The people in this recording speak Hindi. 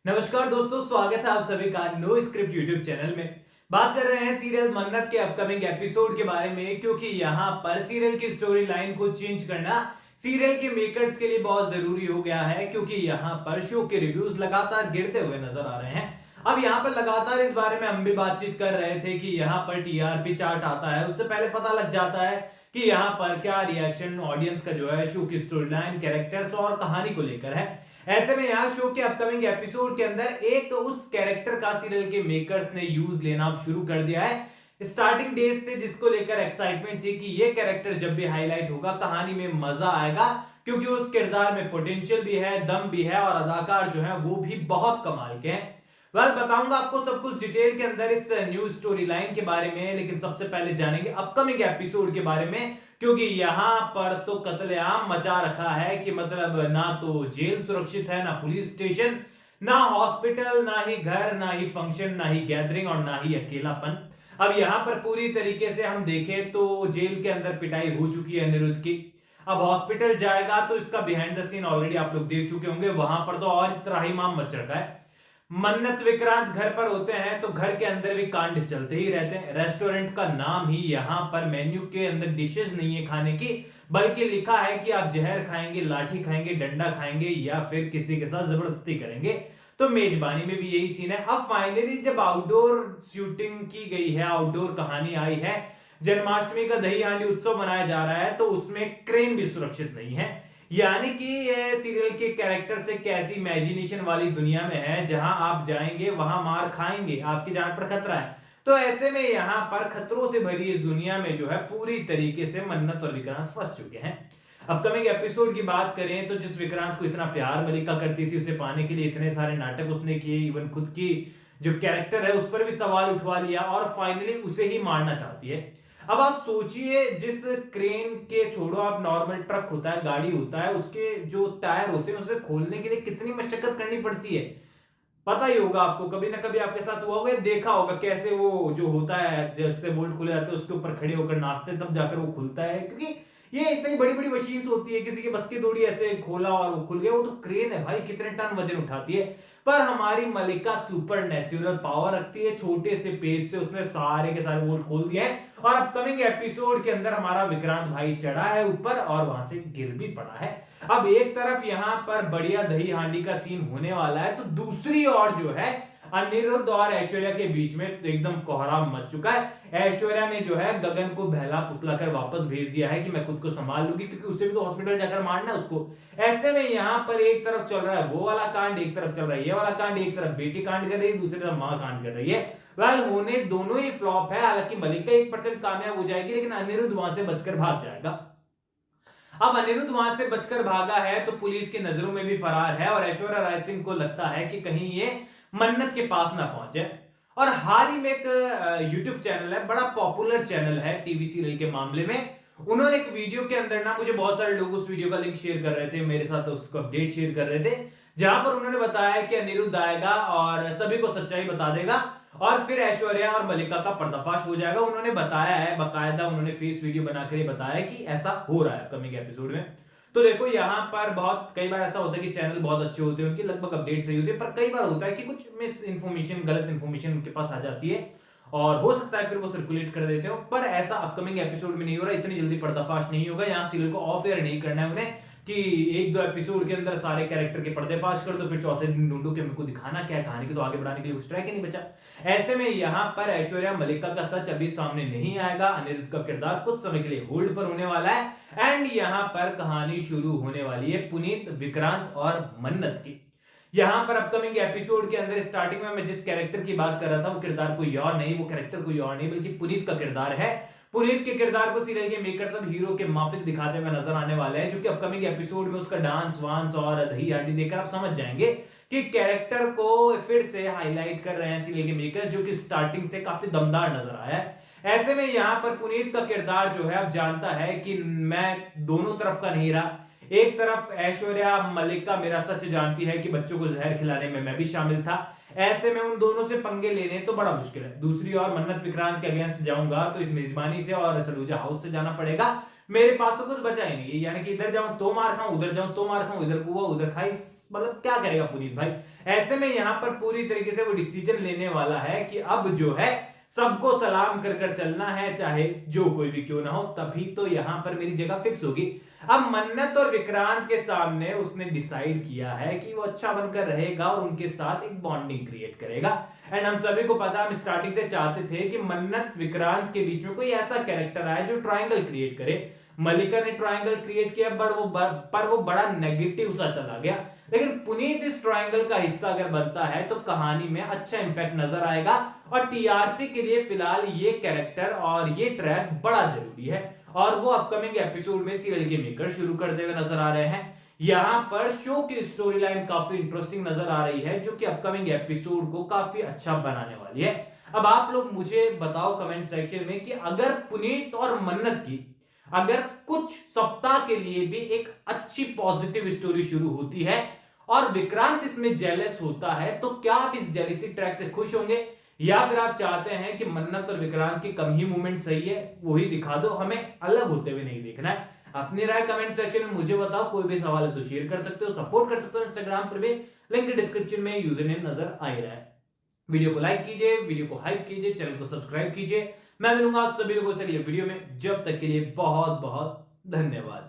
नमस्कार दोस्तों, स्वागत है आप सभी का नो स्क्रिप्ट यूट्यूब चैनल में। बात कर रहे हैं सीरियल मन्नत के अपकमिंग एपिसोड के बारे में, क्योंकि यहाँ पर सीरियल की स्टोरी लाइन को चेंज करना सीरियल के मेकर्स के लिए बहुत जरूरी हो गया है, क्योंकि यहाँ पर शो के रिव्यूज लगातार गिरते हुए नजर आ रहे हैं। अब यहाँ पर लगातार इस बारे में हम भी बातचीत कर रहे थे कि यहाँ पर टीआरपी चार्ट आता है, उससे पहले पता लग जाता है कि यहाँ पर क्या रिएक्शन ऑडियंस का जो है शो की स्टोरी लाइन, कैरेक्टर्स और कहानी को लेकर है। ऐसे में यहाँ शो के अपकमिंग एपिसोड के अंदर एक उस कैरेक्टर का सीरियल के मेकर्स ने यूज लेना शुरू कर दिया है स्टार्टिंग डेज से, जिसको लेकर एक्साइटमेंट थी कि ये कैरेक्टर जब भी हाईलाइट होगा कहानी में मजा आएगा, क्योंकि उस किरदार में पोटेंशियल भी है, दम भी है और अदाकार जो है वो भी बहुत कमाल के हैं। बताऊंगा आपको सब कुछ डिटेल के अंदर इस न्यू स्टोरी लाइन के बारे में, लेकिन सबसे पहले जानेंगे अपकमिंग एपिसोड के बारे में, क्योंकि यहां पर तो कत्लेआम मचा रखा है कि मतलब ना तो जेल सुरक्षित है, ना पुलिस स्टेशन, ना हॉस्पिटल, ना ही घर, ना ही फंक्शन, ना ही गैदरिंग और ना ही अकेलापन। अब यहां पर पूरी तरीके से हम देखें तो जेल के अंदर पिटाई हो चुकी है अनिरुद्ध की। अब हॉस्पिटल जाएगा तो इसका बिहाइंड द सीन ऑलरेडी आप लोग देख चुके होंगे, वहां पर तो और त्राहिमाम मच रखा है। मन्नत विक्रांत घर पर होते हैं तो घर के अंदर भी कांड चलते ही रहते हैं। रेस्टोरेंट का नाम ही यहाँ पर मेन्यू के अंदर डिशेस नहीं है खाने की, बल्कि लिखा है कि आप जहर खाएंगे, लाठी खाएंगे, डंडा खाएंगे या फिर किसी के साथ जबरदस्ती करेंगे। तो मेजबानी में भी यही सीन है। अब फाइनली जब आउटडोर शूटिंग की गई है, आउटडोर कहानी आई है, जन्माष्टमी का दही हांडी उत्सव मनाया जा रहा है, तो उसमें क्रेन भी सुरक्षित नहीं है। यानी कि ये सीरियल के कैरेक्टर से कैसी इमेजिनेशन वाली दुनिया में है, जहां आप जाएंगे वहां मार खाएंगे, आपकी जान पर खतरा है। तो ऐसे में यहां पर खतरों से भरी इस दुनिया में जो है पूरी तरीके से मन्नत और विक्रांत फंस चुके हैं। अपकमिंग एपिसोड की बात करें तो जिस विक्रांत को इतना प्यार मलिका करती थी, उसे पाने के लिए इतने सारे नाटक उसने किए, इवन खुद की जो कैरेक्टर है उस पर भी सवाल उठवा लिया और फाइनली उसे ही मारना चाहती है। अब आप सोचिए, जिस क्रेन के छोड़ो, आप नॉर्मल ट्रक होता है, गाड़ी होता है, उसके जो टायर होते हैं उसे खोलने के लिए कितनी मशक्कत करनी पड़ती है। पता ही होगा आपको, कभी ना कभी आपके साथ हुआ होगा, देखा होगा कैसे वो जो होता है, जैसे बोल्ट खुले जाते हैं उसके ऊपर खड़े होकर नाचते तब जाकर वो खुलता है, क्योंकि ये इतनी बड़ी बड़ी मशीन्स होती है, किसी के बस की थोड़ी ऐसे खोला और वो खुल गया। वो तो क्रेन है भाई, कितने टन वजन उठाती है। पर हमारी मलिका सुपर नेचुरल पावर रखती है, छोटे से पेज से उसने सारे के सारे बोल्ट खोल दिए हैं और अपकमिंग एपिसोड के अंदर हमारा विक्रांत भाई चढ़ा है ऊपर और वहां से गिर भी पड़ा है। अब एक तरफ यहां पर बढ़िया दही हांडी का सीन होने वाला है, तो दूसरी ओर जो है अनिरुद्ध और ऐश्वर्या के बीच में तो एकदम कोहराम मच चुका है। ऐश्वर्या ने जो है गगन को बहला फुसला कर वापस भेज दिया है कि मैं खुद को संभाल लूंगी, क्योंकि उसे भी तो हॉस्पिटल जाकर मारना है उसको। ऐसे में यहां पर एक तरफ चल रहा है वो वाला कांड, एक तरफ चल रहा है ये वाला कांड, एक तरफ बेटी कांड कर रही है, दूसरी तरफ मां कांड कर रही है। होने दोनों ही फ्लॉप है। हालांकि मलिका 1% कामयाब हो जाएगी, लेकिन अनिरुद्ध वहां से बचकर भाग जाएगा। अब अनिरुद्ध वहां से बचकर भागा है तो पुलिस की नजरों में भी फरार है और ऐश्वर्या राय सिंह को लगता है कि कहीं ये मन्नत के पास ना पहुंचे। और हाल ही में एक यूट्यूब चैनल है, बड़ा पॉपुलर चैनल है टीवी सीरियल के मामले में, उन्होंने एक वीडियो के अंदर ना, मुझे बहुत सारे लोग उस वीडियो का लिंक शेयर कर रहे थे, मेरे साथ उसको अपडेट शेयर कर रहे थे, जहां पर उन्होंने बताया कि अनिरुद्ध आएगा और सभी को सच्चाई बता देगा और फिर ऐश्वर्या और मलिका का पर्दाफाश हो जाएगा। उन्होंने बताया है, बकायदा उन्होंने फेस वीडियो बनाकर ये बताया कि ऐसा हो रहा है अपकमिंग एपिसोड में। तो देखो यहाँ पर बहुत कई बार ऐसा होता है कि चैनल बहुत अच्छे होते हैं, उनकी लगभग अपडेट सही होती है, पर कई बार होता है कि कुछ मिस इन्फॉर्मेशन, गलत इन्फॉर्मेशन उनके पास आ जाती है और हो सकता है फिर वो सर्कुलेट कर देते हो। पर ऐसा अपकमिंग एपिसोड में नहीं हो रहा, इतनी जल्दी पर्दाफाश नहीं होगा। यहाँ सीरियल को ऑफ एयर नहीं करना है उन्हें कि एक दो एपिसोड के अंदर सारे कैरेक्टर के पर्दाफाश कर दो, फिर चौथे दिन ढूंढो कि मेरे को दिखाना क्या है, कहानी को तो आगे बढ़ाने के लिए कुछ ट्रैक ही नहीं बचा। ऐसे में यहाँ पर ऐश्वर्या मलिका का सच अभी सामने नहीं आएगा, अनिरुद्ध का किरदार कुछ समय के लिए होल्ड पर होने वाला है एंड यहाँ पर कहानी शुरू होने वाली है पुनीत, विक्रांत और मन्नत की। यहां पर अपकमिंग एपिसोड के अंदर स्टार्टिंग में मैं जिस कैरेक्टर की बात कर रहा था वो किरदार कोई और नहीं, वो कैरेक्टर कोई और नहीं बल्कि पुनीत का किरदार है। पुनीत के किरदार को सीरियल के मेकर्स अब हीरो के माफिक दिखाते हुए नजर आने वाले हैं, जो कि अपकमिंग एपिसोड में उसका डांस वांस और दही हांडी देखकर आप समझ जाएंगे कि कैरेक्टर को फिर से हाईलाइट कर रहे हैं सीरियल के मेकर्स, जो कि स्टार्टिंग से काफी दमदार नजर आया है। ऐसे में यहां पर पुनीत का किरदार जो है अब जानता है कि मैं दोनों तरफ का नहीं रहा। एक तरफ ऐश्वर्या मलिका मेरा सच जानती है कि बच्चों को जहर खिलाने में मैं भी शामिल था, ऐसे में उन दोनों से पंगे लेने तो बड़ा मुश्किल है। दूसरी ओर मन्नत विक्रांत के अगेंस्ट जाऊंगा तो इस मेजबानी से और सलूजा हाउस से जाना पड़ेगा। मेरे पास तो कुछ बचा ही नहीं, यानी कि इधर जाऊं तो मार खाऊं, उधर जाऊं तो मार खाऊं, इधर कुआ उधर खाई, मतलब क्या करेगा पुनीत भाई। ऐसे में यहां पर पूरी तरीके से वो डिसीजन लेने वाला है कि अब जो है सबको सलाम कर कर चलना है, चाहे जो कोई भी क्यों ना हो, तभी तो यहां पर मेरी जगह फिक्स होगी। अब मन्नत और विक्रांत के सामने उसने डिसाइड किया है कि वो अच्छा बनकर रहेगा और उनके साथ एक बॉन्डिंग क्रिएट करेगा। एंड हम सभी को पता, हम स्टार्टिंग से चाहते थे कि मन्नत विक्रांत के बीच में कोई ऐसा कैरेक्टर आए जो ट्रायंगल क्रिएट करे। मल्लिका ने ट्रायंगल क्रिएट किया, पर वो बड़ा नेगेटिव सा चला गया। लेकिन पुनीत इस ट्रायंगल का हिस्सा अगर बनता है तो कहानी में अच्छा इंपैक्ट नजर आएगा, और टीआरपी के लिए फिलहाल ये कैरेक्टर और ये ट्रैक बड़ा जरूरी है। और वो अपकमिंग एपिसोड में सीरियल के मेकर शुरू करते हुए नजर आ रहे हैं। यहां पर शो की स्टोरी लाइन काफी इंटरेस्टिंग नजर आ रही है, जो कि अपकमिंग एपिसोड को काफी अच्छा बनाने वाली है। अब आप लोग मुझे बताओ कमेंट सेक्शन में कि अगर पुनीत और मन्नत की अगर कुछ सप्ताह के लिए भी एक अच्छी पॉजिटिव स्टोरी शुरू होती है और विक्रांत इसमें जेलस होता है, तो क्या आप इस जेलिसी ट्रैक से खुश होंगे, या फिर आप चाहते हैं कि मन्नत और विक्रांत की कम ही मूवमेंट सही है, वही दिखा दो, हमें अलग होते हुए नहीं देखना है। अपनी राय कमेंट सेक्शन में मुझे बताओ। कोई भी सवाल है तो शेयर कर सकते हो, सपोर्ट कर सकते हो इंस्टाग्राम पर भी, लिंक डिस्क्रिप्शन में यूजर नेम नजर आ ही रहा है। वीडियो को लाइक कीजिए, वीडियो को हाइप कीजिए, चैनल को सब्सक्राइब कीजिए। मैं मिलूंगा आप सभी लोगों से अगले वीडियो में, जब तक के लिए बहुत बहुत धन्यवाद।